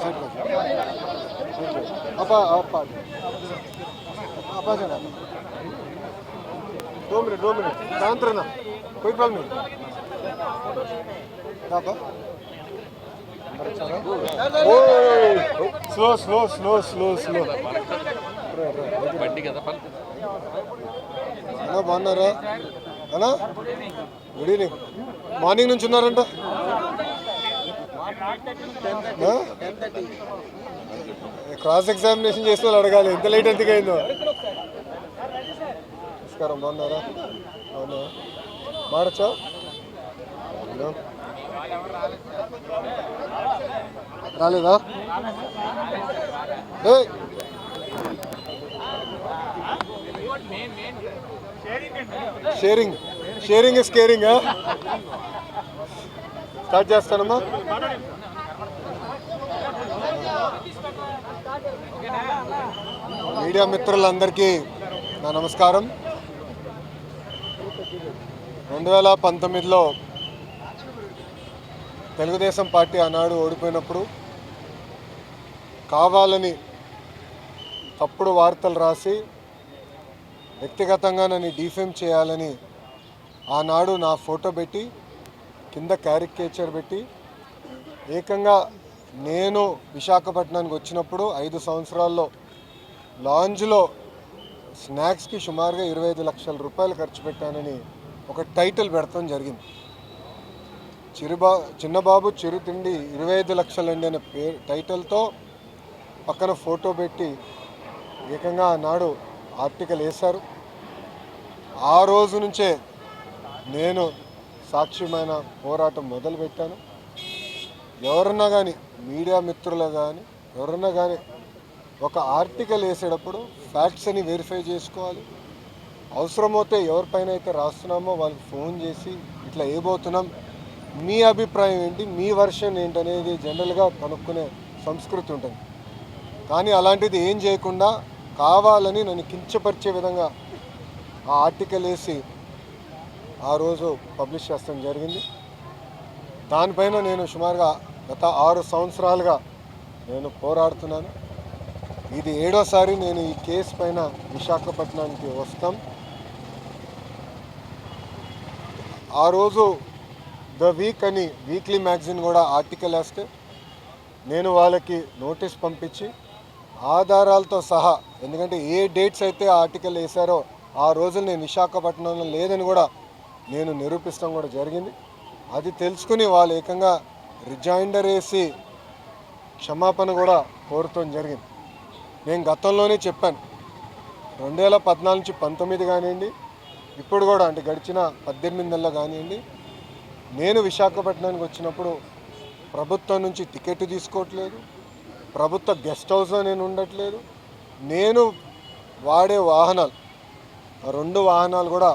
Side अपा अपा अपा जाना 2 मिनट शांत रहना कोई प्रॉब्लम नहीं apa slow అన్నా బాగున్నారా అన్నా గుడ్ ఈవినింగ్ మార్నింగ్ నుంచి ఉన్నారంట క్రాస్ ఎగ్జామినేషన్ చేసిన వాళ్ళు అడగాలి ఎంత లేట్ ఎందుకు అయిందో నమస్కారం బాగున్నారా అవునా మాడచ్చా రాలేదా షేరింగ్ ఇస్ కేరింగ్ స్టార్ట్ చేస్తానమ్మా మీడియా మిత్రులందరికీ నా నమస్కారం 2019లో తెలుగుదేశం పార్టీ ఆనాడు ఓడిపోయినప్పుడు కావాలని తప్పుడు వార్తలు రాసి వ్యక్తిగతంగా నన్ను డిఫేమ్ చేయాలని ఆనాడు నా ఫోటో పెట్టి కింద క్యారికేచర్ పెట్టి ఏకంగా నేను విశాఖపట్నానికి వచ్చినప్పుడు 5 సంవత్సరాల్లో లాంజ్లో స్నాక్స్కి సుమారుగా 25 లక్షల రూపాయలు ఖర్చు పెట్టానని ఒక టైటిల్ పెడతాం జరిగింది. చిన్నబాబు చిరుతిండి 25 లక్షలండి అనే టైటిల్తో పక్కన ఫోటో పెట్టి ఏకంగా ఆనాడు ఆర్టికల్ వేశారు. ఆ రోజు నుంచే నేను సాక్ష్యమైన పోరాటం మొదలుపెట్టాను. ఎవరన్నా కానీ మీడియా మిత్రులు కానీ ఎవరన్నా కానీ ఒక ఆర్టికల్ వేసేటప్పుడు ఫ్యాక్ట్స్ అని వెరిఫై చేసుకోవాలి. అవసరమైతే ఎవరిపైన అయితే రాస్తున్నామో వాళ్ళకి ఫోన్ చేసి ఇట్లా వేయబోతున్నాం, మీ అభిప్రాయం ఏంటి, మీ వర్షన్ ఏంటనేది జనరల్గా కనుక్కునే సంస్కృతి ఉంటుంది. కానీ అలాంటిది ఏం చేయకుండా కావాలని నన్ను కించపరిచే విధంగా ఆ ఆర్టికల్ వేసి ఆ రోజు పబ్లిష్ చేస్తాం జరిగింది. దానిపైన నేను సుమారుగా గత 6 సంవత్సరాలుగా నేను పోరాడుతున్నాను. ఇది 7వసారి నేను ఈ కేసు పైన విశాఖపట్నానికి వస్తాం. ఆ రోజు ద వీక్ అని వీక్లీ మ్యాగజైన్ కూడా ఆర్టికల్ వేస్తే నేను వాళ్ళకి నోటీస్ పంపించి ఆధారాలతో సహా, ఎందుకంటే ఏ డేట్స్ అయితే ఆర్టికల్ వేశారో ఆ రోజులు నేను విశాఖపట్నంలో లేదని కూడా నేను నిరూపిస్తాం కూడా జరిగింది. అది తెలుసుకుని వాళ్ళు ఏకంగా రిజైండర్ వేసి క్షమాపణ కూడా కోరుతాం జరిగింది. నేను గతంలోనే చెప్పాను, 2014 నుంచి 19 కానివ్వండి, ఇప్పుడు కూడా అంటే గడిచిన 18 నెలలు కానివ్వండి, నేను విశాఖపట్నానికి వచ్చినప్పుడు ప్రభుత్వం నుంచి టికెట్ తీసుకోవట్లేదు, ప్రభుత్వ గెస్ట్ హౌస్లో నేను ఉండట్లేదు. నేను వాడే వాహనాలు 2 వాహనాలు కూడా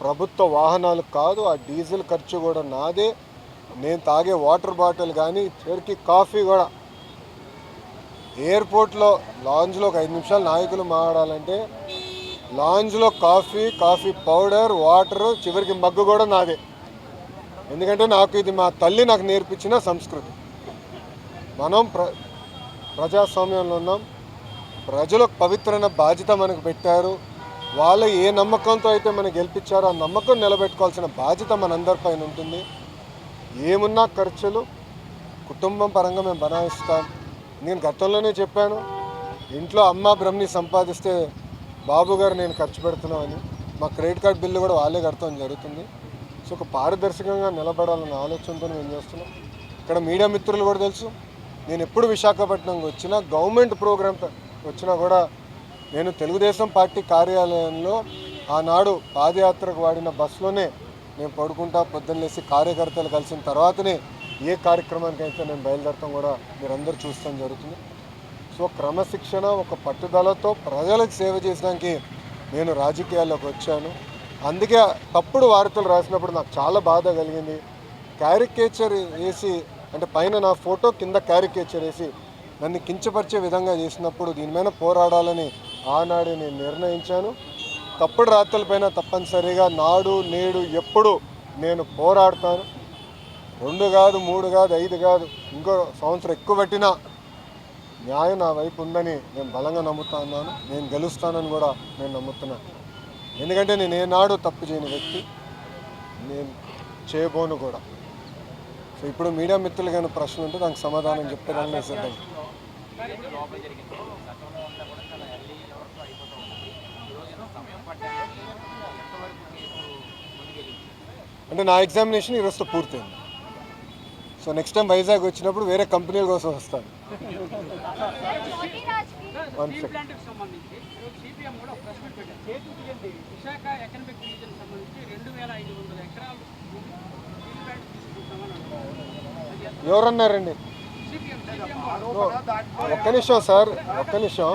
ప్రభుత్వ వాహనాలు కాదు. ఆ డీజిల్ ఖర్చు కూడా నాదే. నేను తాగే వాటర్ బాటిల్ కానీ చివరికి కాఫీ కూడా ఎయిర్పోర్ట్లో లాంజ్లో ఒక 5 నిమిషాలు నాయకులు మాట్లాడాలంటే లాంజ్లో కాఫీ పౌడర్ వాటరు చివరికి మగ్గు కూడా నాదే. ఎందుకంటే నాకు ఇది మా తల్లి నాకు నేర్పించిన సంస్కృతి. మనం ప్రజాస్వామ్యంలో ఉన్నాం. ప్రజలకు పవిత్రమైన బాధ్యత మనకు పెట్టారు. వాళ్ళు ఏ నమ్మకంతో అయితే మనకు గెలిపించారో ఆ నమ్మకం నిలబెట్టుకోవాల్సిన బాధ్యత మనందరిపైన ఉంటుంది. ఏమున్నా ఖర్చులు కుటుంబం పరంగా మేము బనాయిస్తాం. నేను గతంలోనే చెప్పాను, ఇంట్లో అమ్మ బ్రహ్మని సంపాదిస్తే బాబు గారు నేను ఖర్చు పెడుతున్నామని. మా క్రెడిట్ కార్డ్ బిల్లు కూడా వాళ్ళే కడతాం జరుగుతుంది. సో ఒక పారదర్శకంగా నిలబడాలన్న ఆలోచనతో మేము చేస్తున్నాం. ఇక్కడ మీడియా మిత్రులు కూడా తెలుసు, నేను ఎప్పుడు విశాఖపట్నంకి వచ్చినా గవర్నమెంట్ ప్రోగ్రామ్ వచ్చినా కూడా నేను తెలుగుదేశం పార్టీ కార్యాలయంలో ఆనాడు పాదయాత్రకు వాడిన బస్సులోనే నేను పడుకుంటా పొద్దున్నేసి కార్యకర్తలు కలిసిన తర్వాతనే ఏ కార్యక్రమానికి అయితే నేను బయలుదేరతాం కూడా మీరందరూ చూస్తాం జరుగుతుంది. సో క్రమశిక్షణ ఒక పట్టుదలతో ప్రజలకు సేవ చేయడానికి నేను రాజకీయాల్లోకి వచ్చాను. అందుకే తప్పుడు వార్తలు రాసినప్పుడు నాకు చాలా బాధ కలిగింది. క్యారికేచర్ వేసి అంటే పైన నా ఫోటో కింద క్యారికేచర్ వేసి నన్ను కించపరిచే విధంగా చేసినప్పుడు దీని మీద పోరాడాలని ఆనాడు నేను నిర్ణయించాను. తప్పుడు రాతలపైన తప్పనిసరిగా నాడు నేడు ఎప్పుడు నేను పోరాడతాను. 2 కాదు 3 కాదు 5 కాదు, ఇంకో సంవత్సరం ఎక్కువ పట్టినా న్యాయం నా వైపు ఉందని నేను బలంగా నమ్ముతా ఉన్నాను. నేను గెలుస్తానని కూడా నేను నమ్ముతున్నాను. ఎందుకంటే నేను ఏనాడు తప్పు చేయని వ్యక్తి, నేను చేయబోను కూడా. సో ఇప్పుడు మీడియా మిత్రులు కానీ ప్రశ్న ఉంటే దానికి సమాధానం చెప్పేదాన్ని నేను సిద్ధం. అంటే నా ఎగ్జామినేషన్ ఈరోజుతో పూర్తయింది. సో నెక్స్ట్ టైం వైజాగ్ వచ్చినప్పుడు వేరే కంపెనీల కోసం వస్తాను. ఎవరన్నారండి? ఒక్క నిమిషం సార్, ఒక్క నిమిషం.